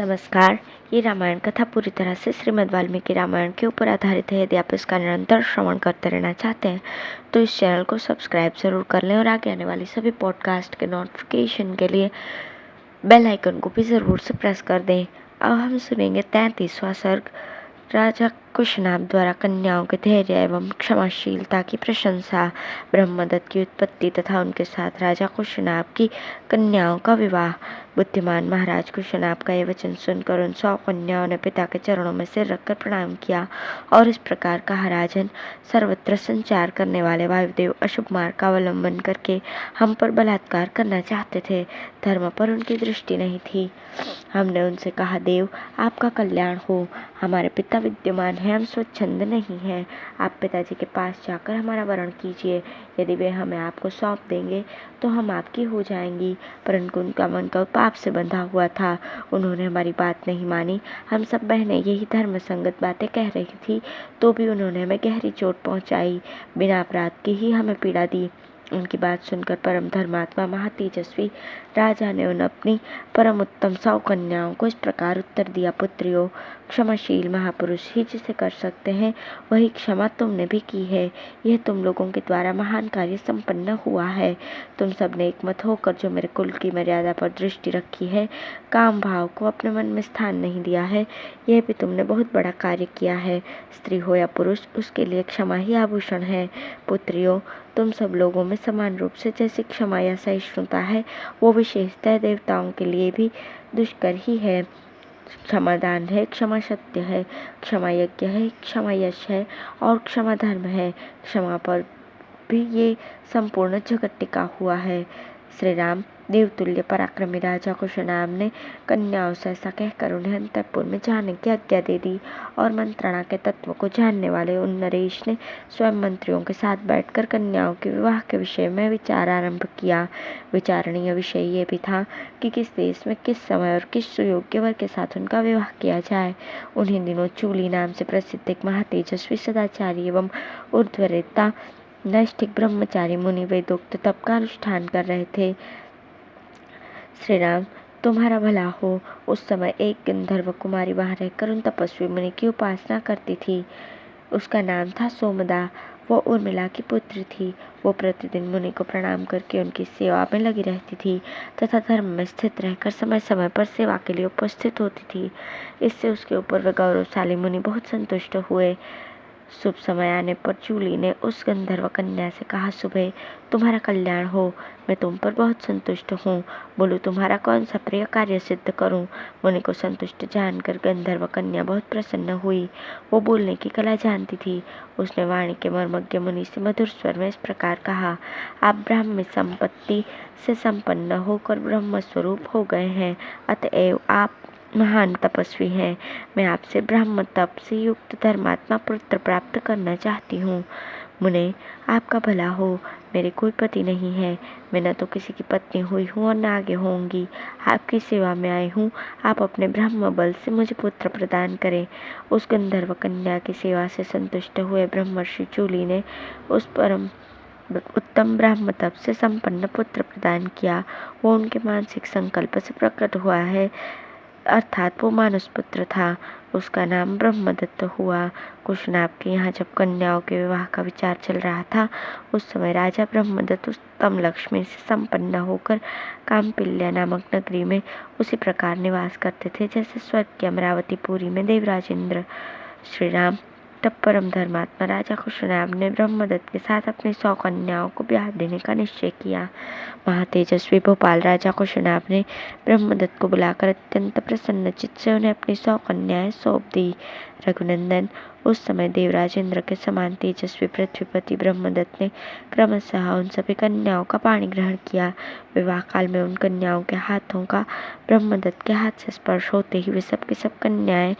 नमस्कार। ये रामायण कथा पूरी तरह से श्रीमद् वाल्मीकि रामायण के ऊपर आधारित है। यदि आप इसका निरंतर श्रवण करते रहना चाहते हैं तो इस चैनल को सब्सक्राइब जरूर कर लें और आगे आने वाली सभी पॉडकास्ट के नोटिफिकेशन के लिए बेल आइकन को भी ज़रूर से प्रेस कर दें। अब हम सुनेंगे 33वां सर्ग। राजा कुशनाभ द्वारा कन्याओं के धैर्य एवं क्षमाशीलता की प्रशंसा। ब्रह्मदत्त की उत्पत्ति तथा उनके साथ राजा कुशनाभ की कन्याओं का विवाह। बुद्धिमान महाराज कुशनाभ का यह वचन सुनकर उन 100 कन्याओं ने पिता के चरणों में सिर रखकर प्रणाम किया और इस प्रकार कहा, राजन, सर्वत्र संचार करने वाले वायुदेव अशुभ मार्ग का अवलंबन करके हम पर बलात्कार करना चाहते थे। धर्म पर उनकी दृष्टि नहीं थी। हमने उनसे कहा, देव, आपका कल्याण हो। हमारे पिता विद्यमान हैं, हम स्वच्छंद नहीं हैं। आप पिताजी के पास जाकर हमारा वरण कीजिए। यदि वे हमें आपको सौंप देंगे तो हम आपकी हो जाएंगी। परंतु उनका मन का पाप से बंधा हुआ था। उन्होंने हमारी बात नहीं मानी। हम सब बहनें यही धर्म संगत बातें कह रही थी तो भी उन्होंने हमें गहरी चोट पहुंचाई। बिना अपराध के ही हमें पीड़ा दी। उनकी बात सुनकर परम धर्मात्मा महातेजस्वी राजा ने उन अपनी परम उत्तम 100 कन्याओं को इस प्रकार उत्तर दिया, पुत्रियों, क्षमाशील महापुरुष ही जिसे कर सकते हैं वही क्षमा तुमने भी की है। यह तुम लोगों के द्वारा महान कार्य संपन्न हुआ है। तुम सब ने एकमत होकर जो मेरे कुल की मर्यादा पर दृष्टि रखी है, काम भाव को अपने मन में स्थान नहीं दिया है, यह भी तुमने बहुत बड़ा कार्य किया है। स्त्री हो या पुरुष, उसके लिए क्षमा ही आभूषण है। पुत्रियों, तुम सब लोगों में समान रूप से जैसी क्षमा या सहिष्णुता है, वो विशेषतः देवताओं के लिए भी दुष्कर ही है। क्षमा दान है, क्षमा सत्य है, क्षमा यज्ञ है, क्षमा यश है और क्षमा धर्म है। क्षमा पर भी ये संपूर्ण जगत टिका हुआ है। श्री राम, देवतुल्य पराक्रमी राजा कुशनाभ ने कन्याओं से ऐसा कहकर उन्हें अंतःपुर में जाने की आज्ञा दे दी और मंत्रणा के तत्व को जानने वाले उन नरेश ने स्वयं मंत्रियों के साथ बैठकर कन्याओं के विवाह के विषय में विचार आरंभ किया। विचारणीय विषय ये भी था कि किस देश में किस समय और किस सुयोग्य वर के साथ उनका विवाह किया जाए। उन्हीं दिनों चूली नाम से प्रसिद्ध एक महातेजस्वी सदाचारी एवं ऊर्ध्वरेता नैष्ठिक ब्रह्मचारी मुनि वेदोक्त तप का अनुष्ठान कर रहे थे। श्री राम, तुम्हारा भला हो। उस समय एक गंधर्व कुमारी वहां रहकर उन तपस्वी मुनि की उपासना करती थी। उसका नाम था सोमदा। वो उर्मिला की पुत्री थी। वो प्रतिदिन मुनि को प्रणाम करके उनकी सेवा में लगी रहती थी तथा धर्म में स्थित रहकर समय समय पर सेवा के लिए उपस्थित होती थी। इससे उसके ऊपर वे गौरवशाली मुनि बहुत संतुष्ट हुए। शुभ समय आने पर चूली ने उस गंधर्व कन्या से कहा, सुबह, तुम्हारा कल्याण हो। मैं तुम पर बहुत संतुष्ट हूँ। बोलो, तुम्हारा कौन सा प्रिय कार्य सिद्ध करूँ। मुनि को संतुष्ट जानकर गंधर्व कन्या बहुत प्रसन्न हुई। वो बोलने की कला जानती थी। उसने वाणी के मर्मज्ञ मुनि से मधुर स्वर में इस प्रकार कहा, आप ब्राह्मी संपत्ति से संपन्न होकर ब्रह्म स्वरूप हो गए हैं, अतएव आप महान तपस्वी हैं। मैं आपसे ब्रह्म तप से युक्त धर्मात्मा पुत्र प्राप्त करना चाहती हूँ। मुने, आपका भला हो। मेरे कोई पति नहीं है। मैं न तो किसी की पत्नी हुई हूँ और न आगे होंगी। आपकी सेवा में आई हूँ। आप अपने ब्रह्म बल से मुझे पुत्र प्रदान करें। उस गंधर्व कन्या की सेवा से संतुष्ट हुए ब्रह्मर्षि चूली ने उस परम उत्तम ब्रह्म तप से संपन्न पुत्र प्रदान किया। वो उनके मानसिक संकल्प से प्रकट हुआ है, अर्थात वो मानस पुत्र था। उसका नाम ब्रह्मदत्त हुआ। कुशनाभ के यहाँ जब कन्याओं के विवाह का विचार चल रहा था, उस समय राजा ब्रह्मदत्त उत्तम लक्ष्मी से संपन्न होकर कामपिल्या नामक नगरी में उसी प्रकार निवास करते थे जैसे स्वर्ग की अमरावतीपुरी में देवराज इंद्र। श्री राम, तब परम धर्मात्मा राजा कुशनाभ ने ब्रह्मदत्त के साथ अपनी 100 कन्याओं को ब्याह देने का निश्चय किया। महातेजस्वी भोपाल राजा कुशनाभ ने ब्रह्मदत्त को बुलाकर अत्यंत प्रसन्नचित्त से उन्हें अपनी 100 कन्याएं सौंप दी। रघुनंदन, उस समय देवराज इंद्र के समान तेजस्वी पृथ्वीपति ब्रह्मदत्त ने क्रमशः उन सभी कन्याओं का पाणी ग्रहण किया। विवाह काल में उन कन्याओं के हाथों का ब्रह्मदत्त के हाथ से स्पर्श होते ही वे सब की सब कन्याएं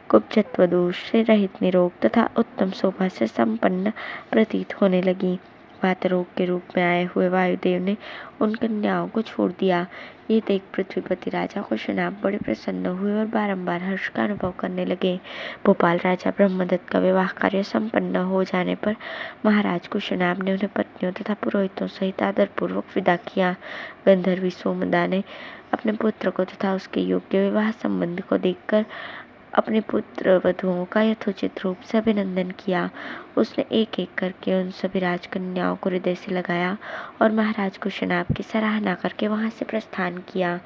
कुब्जत्व दोष से रहित, निरोग तथा उत्तम शोभा से संपन्न प्रतीत होने लगी। वातरोग के रूप में आए हुए वायुदेव ने उन कन्याओं को छोड़ दिया। ये देख पृथ्वीपति राजा कुशनाभ बड़े प्रसन्न हुए और बारंबार हर्ष का अनुभव करने लगे। भोपाल राजा ब्रह्मदत्त का विवाह कार्य संपन्न हो जाने पर महाराज कुशनाभ ने उन्हें पत्नियों तथा पुरोहितों सहित आदरपूर्वक विदा किया। गंधर्वी सोमदा ने अपने पुत्र को तथा उसके योग्य विवाह संबंध को देखकर अपने पुत्र वधुओं का यथोचित रूप से अभिनंदन किया। उसने एक एक करके उन सभी राजकन्याओं को हृदय से लगाया और महाराज कुशनाभ की सराहना करके वहां से प्रस्थान किया।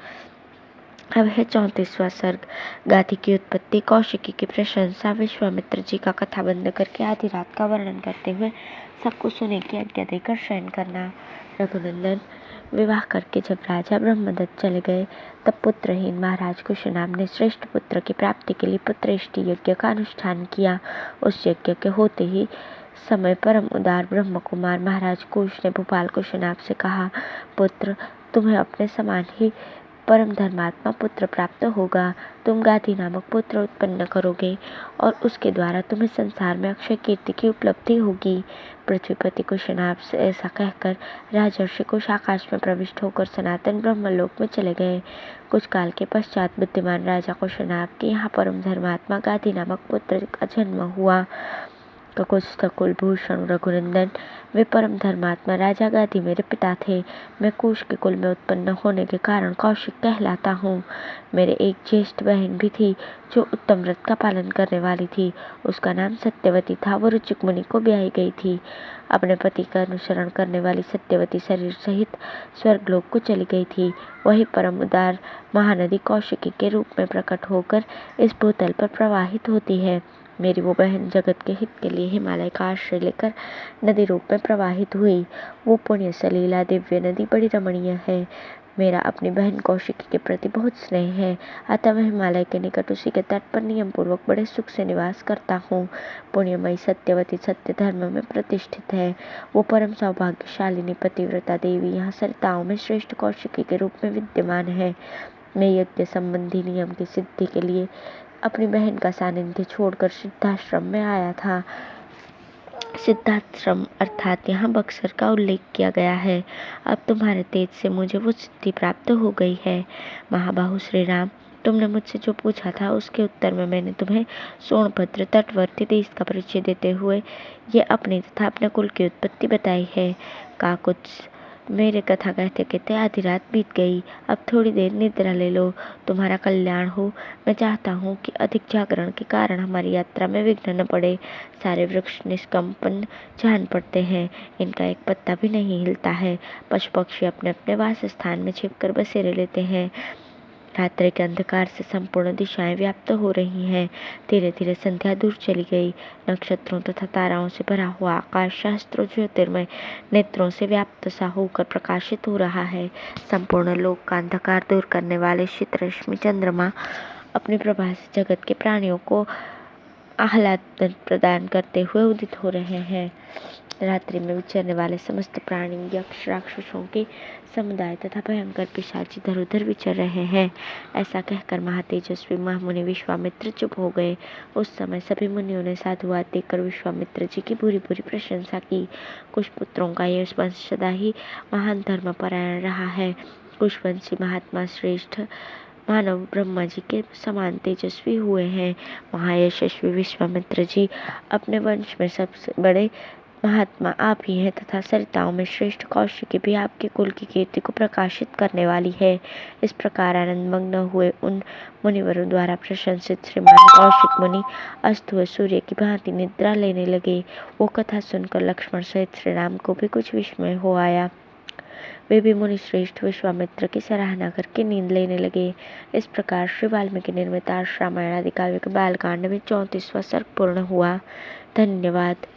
अब है 34वां सर्ग। गाधी की उत्पत्ति, कौशिकी की प्रशंसा, विश्वामित्र जी का कथा बंद करके आधी रात का वर्णन करते हुए सबको सोने की आज्ञा देकर शयन करना। रघुनंदन, विवाह करके जब राजा ब्रह्मदत्त चले गए तब पुत्रहीन महाराज कुशनाभ ने श्रेष्ठ पुत्र की प्राप्ति के लिए पुत्रेष्टि यज्ञ का अनुष्ठान किया। उस यज्ञ के होते ही समय परम उदार ब्रह्म कुमार महाराज कुश ने भोपाल कुशनाभ से कहा, पुत्र, तुम्हें अपने समान ही परम धर्मात्मा पुत्र प्राप्त होगा। तुम गाधी नामक पुत्र उत्पन्न करोगे और उसके द्वारा तुम्हें संसार में अक्षय कीर्ति की उपलब्धि होगी। पृथ्वीपति कुशनाभ से ऐसा कहकर राजर्षि कुश आकाश में प्रविष्ट होकर सनातन ब्रह्मलोक में चले गए। कुछ काल के पश्चात बुद्धिमान राजा कुशनाभ के यहाँ परम धर्मात्मा गाधी नामक पुत्र का जन्म हुआ। ककुत्स्थ कुलभूषण रघुनंदन, वे परम धर्मात्मा राजा गाधी मेरे पिता थे। मैं कुश के कुल में उत्पन्न होने के कारण कौशिक कहलाता हूँ। मेरे एक ज्येष्ठ बहन भी थी जो उत्तम व्रत का पालन करने वाली थी। उसका नाम सत्यवती था। वो रुचिक मुनि को ब्याही गई थी। अपने पति का अनुसरण करने वाली सत्यवती शरीर सहित स्वर्गलोक को चली गई थी। वही परम उदार महानदी कौशिकी के रूप में प्रकट होकर इस भूतल पर प्रवाहित होती है। मेरी वो बहन जगत के हित के लिए हिमालय का आश्रय लेकर नदी रूप में प्रवाहित हुई। वो पुण्य सलीला दिव्य नदी बड़ी रमणीय है। मेरा अपनी बहन कौशिकी के प्रति बहुत स्नेह है, अतः मैं हिमालय के निकट उसी के तट पर नियम पूर्वक बड़े सुख से निवास करता हूँ। पुण्यमयी सत्यवती सत्य धर्म में प्रतिष्ठित है। वो परम सौभाग्यशालिनी पतिव्रता देवी यहाँ सरिताओं में श्रेष्ठ कौशिकी के रूप में विद्यमान है। मैं यज्ञ संबंधी नियम की सिद्धि के लिए अपनी बहन का सानिध्य छोड़कर सिद्धाश्रम में आया था। सिद्धाश्रम अर्थात यहाँ बक्सर का उल्लेख किया गया है। अब तुम्हारे तेज से मुझे वो सिद्धि प्राप्त हो गई है। महाबाहु श्री राम, तुमने मुझसे जो पूछा था उसके उत्तर में मैंने तुम्हें सोनभद्र तटवर्ती देश का परिचय देते हुए ये अपनी तथा अपने कुल की उत्पत्ति बताई है। काकुत्स, मेरे कथा कहते कहते आधी रात बीत गई। अब थोड़ी देर निद्रा ले लो, तुम्हारा कल्याण हो। मैं चाहता हूँ कि अधिक जागरण के कारण हमारी यात्रा में विघ्न न पड़े। सारे वृक्ष निष्कंपन जान पड़ते हैं, इनका एक पत्ता भी नहीं हिलता है। पशु पक्षी अपने अपने वास स्थान में छिपकर बसेरे लेते हैं। रात्रि के अंधकार से संपूर्ण दिशाएं व्याप्त हो रही हैं। धीरे धीरे संध्या दूर चली गई। नक्षत्रों तथा ताराओं से भरा हुआ आकाश शास्त्रों ज्योतिर्मय नेत्रों से व्याप्त सा होकर प्रकाशित हो रहा है। संपूर्ण लोक का अंधकार दूर करने वाले शीतरश्मि चंद्रमा अपनी प्रभा से जगत के प्राणियों को आह्लाद प्रदान करते हुए उदित हो रहे हैं। रात्रि में विचरने वाले समस्त प्राणी, यक्ष, राक्षसों के समुदाय तथा भयंकर पिशाच इधर उधर विचर रहे हैं। ऐसा कहकर महातेजस्वी महामुनि विश्वामित्र चुप हो गए। उस समय सभी मुनियों ने साधुवाद देकर विश्वामित्र जी की बुरी बुरी प्रशंसा की। कुछ पुत्रों का यह वंश सदा ही महान धर्मपरायण रहा है। कुशवंशी महात्मा श्रेष्ठ मानव ब्रह्मा जी के समान तेजस्वी हुए हैं। महायशस्वी विश्वामित्र जी अपने वंश में सबसे बड़े महात्मा आप ही हैं तथा सरिताओं में श्रेष्ठ कौशिकी भी आपके कुल की कीर्ति को प्रकाशित करने वाली है। इस प्रकार आनंद मग्न हुए उन मुनिवरों द्वारा प्रशंसित श्रीमान कौशिक मुनि अस्त हुए सूर्य की भांति निद्रा लेने लगे। वो कथा सुनकर लक्ष्मण सहित श्री राम को भी कुछ विस्मय हो आया। वे भी मुनि श्रेष्ठ विश्वामित्र की सराहना करके नींद लेने लगे। इस प्रकार श्री वाल्मीकि निर्मित आर्ष रामायण आदि काव्य के बालकांड में 34वां सर्ग पूर्ण हुआ। धन्यवाद।